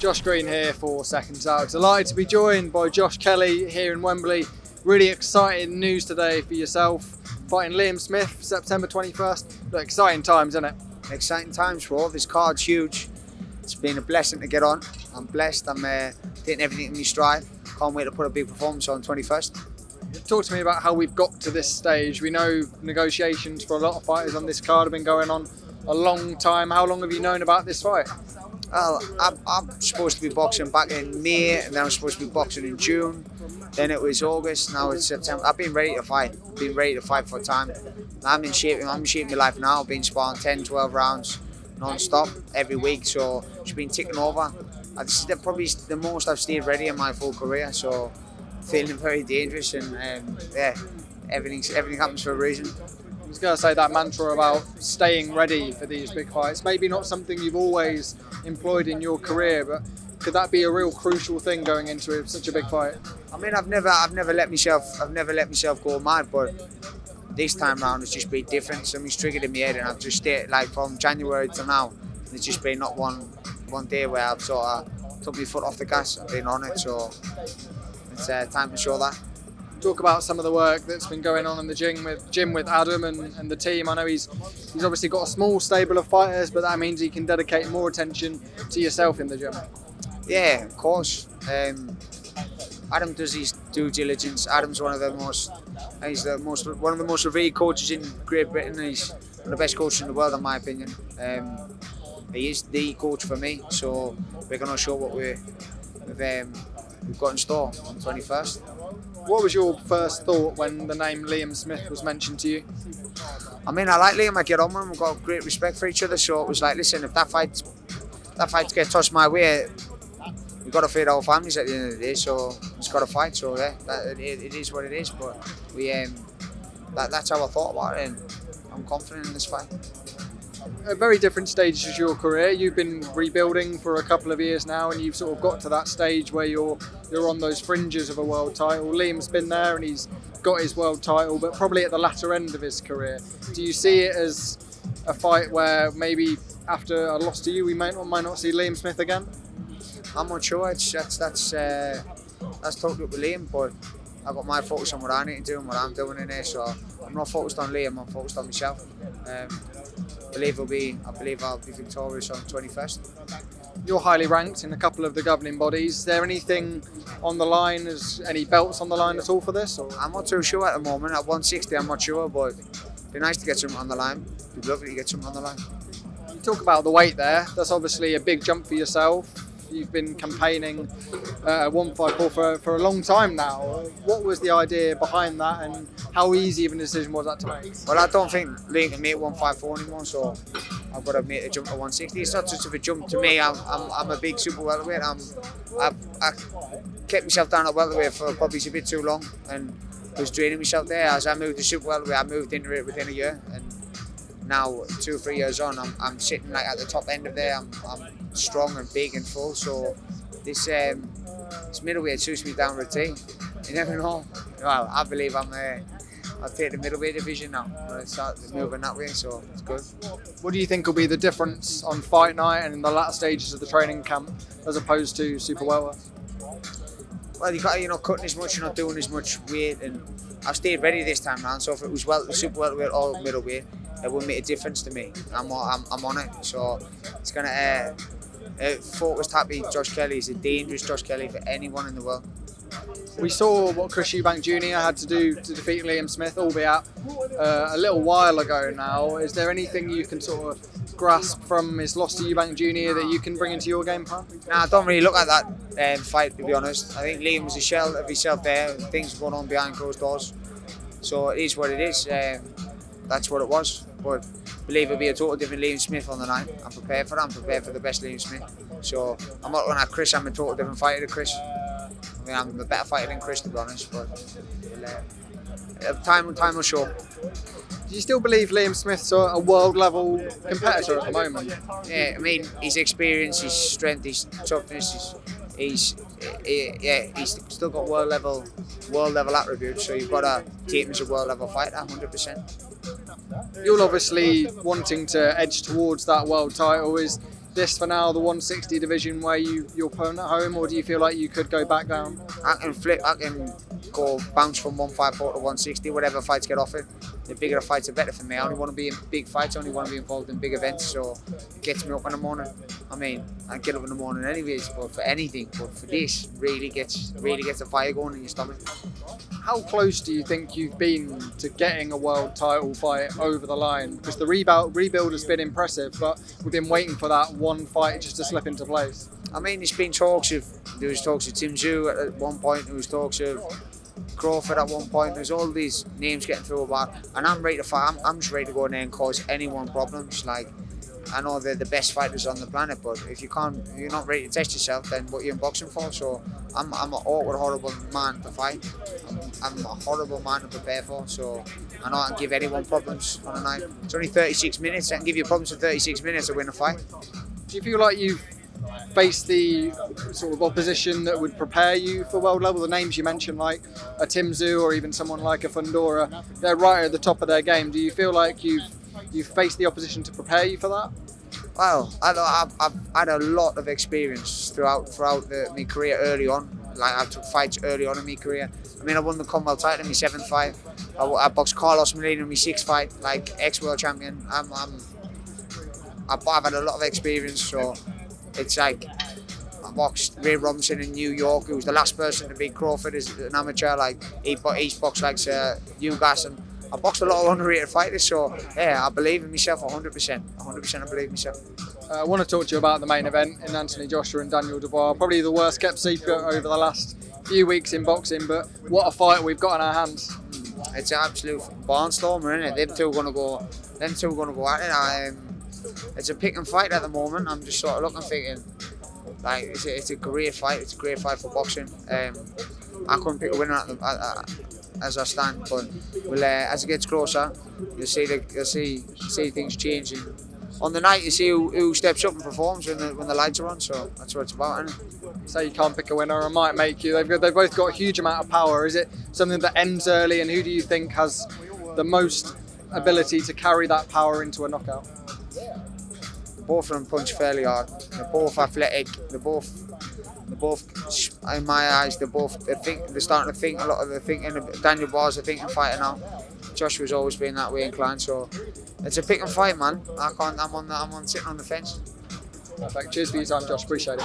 Josh Green here for SecondsOut. Delighted to be joined by Josh Kelly here in Wembley. Really exciting news today for yourself. Fighting Liam Smith, September 21st. Look, exciting times, isn't it? Exciting times for all. This card's huge. It's been a blessing to get on. I'm blessed. I'm taking everything in my stride. Can't wait to put a big performance on 21st. Talk to me about how we've got to this stage. We know negotiations for a lot of fighters on this card have been going on a long time. How long have you known about this fight? Well, I'm supposed to be boxing back in May, and then I'm supposed to be boxing in June. Then it was August, now it's September. I've been ready to fight. Been ready to fight for a time. I'm in shape my life now. I've been sparring 10, 12 rounds non-stop every week, so it's been ticking over. This is probably the most I've stayed ready in my full career, so feeling very dangerous, and yeah, everything happens for a reason. I was going to say that mantra about staying ready for these big fights. Maybe not something you've always employed in your career, but could that be a real crucial thing going into such a big fight? I mean, I've never let myself go mad, but this time round it's just been different. Something's triggered in my head, and I've just stayed, like, from January to now. There's just been not one day where I've sort of took my foot off the gas and been on it. So it's time to show that. Talk about some of the work that's been going on in the gym with Adam and the team. I know he's obviously got a small stable of fighters, but that means he can dedicate more attention to yourself in the gym. Yeah, of course. Adam does his due diligence. Adam's one of the most revered coaches in Great Britain. He's one of the best coaches in the world, in my opinion. He is the coach for me, so we're going to show what we've got in store on 21st. What was your first thought when the name Liam Smith was mentioned to you? I mean, I like Liam. I get on with him. We've got great respect for each other. So it was like, listen, if that fight gets tossed my way, we've got to feed our families at the end of the day. So it's got to fight. So yeah, it is what it is. But that's how I thought about it, and I'm confident in this fight. A very different stage as your career. You've been rebuilding for a couple of years now, and you've sort of got to that stage where you're on those fringes of a world title. Liam's been there and he's got his world title, but probably at the latter end of his career. Do you see it as a fight where maybe after a loss to you, we might not see Liam Smith again? I'm not sure. That's totally up with Liam, but I've got my focus on what I need to do and what I'm doing in here. So I'm not focused on Liam. I'm focused on myself. I believe I'll be victorious on 21st. You're highly ranked in a couple of the governing bodies. Is there anything on the line? Any belts on the line at all for this? Or? I'm not too sure at the moment. At 160, I'm not sure, but it'd be nice to get something on the line. It'd be lovely to get something on the line. You talk about the weight there. That's obviously a big jump for yourself. You've been campaigning 154 for a long time now. What was the idea behind that, and how easy of a decision was that to make? Well, I don't think Liam can make 154 anymore, so I've got to make a jump to 160. It's not such of a jump to me. I'm a big super welterweight. I kept myself down at welterweight for probably a bit too long, and was draining myself there. As I moved to super welterweight, I moved into it within a year, and now 2 or 3 years on, I'm sitting like at the top end of there. I'm strong and big and full, so this middleweight suits me down to a T. You never know. Well, I believe I'll take the middleweight division now. I'll start moving that way, so it's good. What do you think will be the difference on fight night and in the latter stages of the training camp as opposed to super welter? Well, you're not cutting as much, you're not doing as much weight, and I've stayed ready this time round. So if it was super welterweight or middleweight, it wouldn't make a difference to me. I'm on it, so it's gonna focused happy. Josh Kelly is a dangerous Josh Kelly for anyone in the world. We saw what Chris Eubank Jr had to do to defeat Liam Smith, albeit a little while ago now. Is there anything you can sort of grasp from his loss to Eubank Jr that you can bring into your game plan? Nah, I don't really look at that fight, to be honest. I think Liam was a shell of himself there. Things going on behind closed doors. So it is what it is. That's what it was. But I believe it'll be a total different Liam Smith on the night. I'm prepared for that. I'm prepared for the best Liam Smith. So I'm not looking at Chris. I'm a total different fighter to Chris. I mean, I'm a better fighter than Chris, to be honest. But time will show. Do you still believe Liam Smith's a world level competitor at the moment? Yeah, I mean, his experience, his strength, his toughness, he's still got world level attributes. So you've got to take him as a world level fighter, 100%. You're obviously wanting to edge towards that world title. Is this for now, the 160 division where your opponent at home, or do you feel like you could go back down? I can go bounce from 154 to 160, whatever fights get offered. The bigger the fights, the better for me. I only want to be in big fights, I only want to be involved in big events, so it gets me up in the morning. I mean, I get up in the morning anyways, but for anything, but for this, really gets the fire going in your stomach. How close do you think you've been to getting a world title fight over the line? Because the rebuild has been impressive, but we've been waiting for that one fight just to slip into place. I mean, there was talks of Tim Tszyu at one point, there was talks of Crawford at one point. There's all these names getting through about, and I'm ready to fight. I'm just ready to go in there and cause anyone problems. Like, I know they're the best fighters on the planet, but if you're not ready to test yourself, then what are you in boxing for? So I'm an awkward, horrible man to fight. I'm a horrible man to prepare for. So I know I can give anyone problems on a night. It's only 36 minutes. I can give you problems for 36 minutes to win a fight. Do you feel like you've faced the sort of opposition that would prepare you for world level? The names you mentioned, like a Tim Tszyu or even someone like a Fundora, they're right at the top of their game. Do you feel like you've faced the opposition to prepare you for that? Well, I've had a lot of experience throughout my career early on. Like, I took fights early on in my career. I mean, I won the Commonwealth title in my 7th fight. I boxed Carlos Molina in my 6th fight, like ex-world champion. I've had a lot of experience, so it's like I boxed Ray Robinson in New York, who was the last person to beat Crawford as an amateur. Like, he's boxed like Ugas, and I boxed a lot of underrated fighters, so yeah, I believe in myself 100%. 100% I believe in myself. I want to talk to you about the main event in Anthony Joshua and Daniel Dubois. Probably the worst kept secret over the last few weeks in boxing, but what a fight we've got in our hands. It's an absolute barnstormer, isn't it? Them two are going to go at it. It's a pick and fight at the moment. I'm just sort of looking, thinking, like, it's a great fight. It's a great fight for boxing. I couldn't pick a winner as I stand, but as it gets closer, you'll see things changing. On the night, you see who steps up and performs when the lights are on. So that's what it's about, isn't it? Say you can't pick a winner, I might make you. They've both got a huge amount of power. Is it something that ends early, and who do you think has the most ability to carry that power into a knockout? Both of them punch fairly hard. They're both athletic. They're both, in my eyes, they're starting to think a lot of the thinking. Daniel Dubois, a thinking fighter now. Joshua's always been that way inclined, so it's a pick and fight, man. I'm sitting on the fence. Perfect. Cheers for your time, Josh. Appreciate it.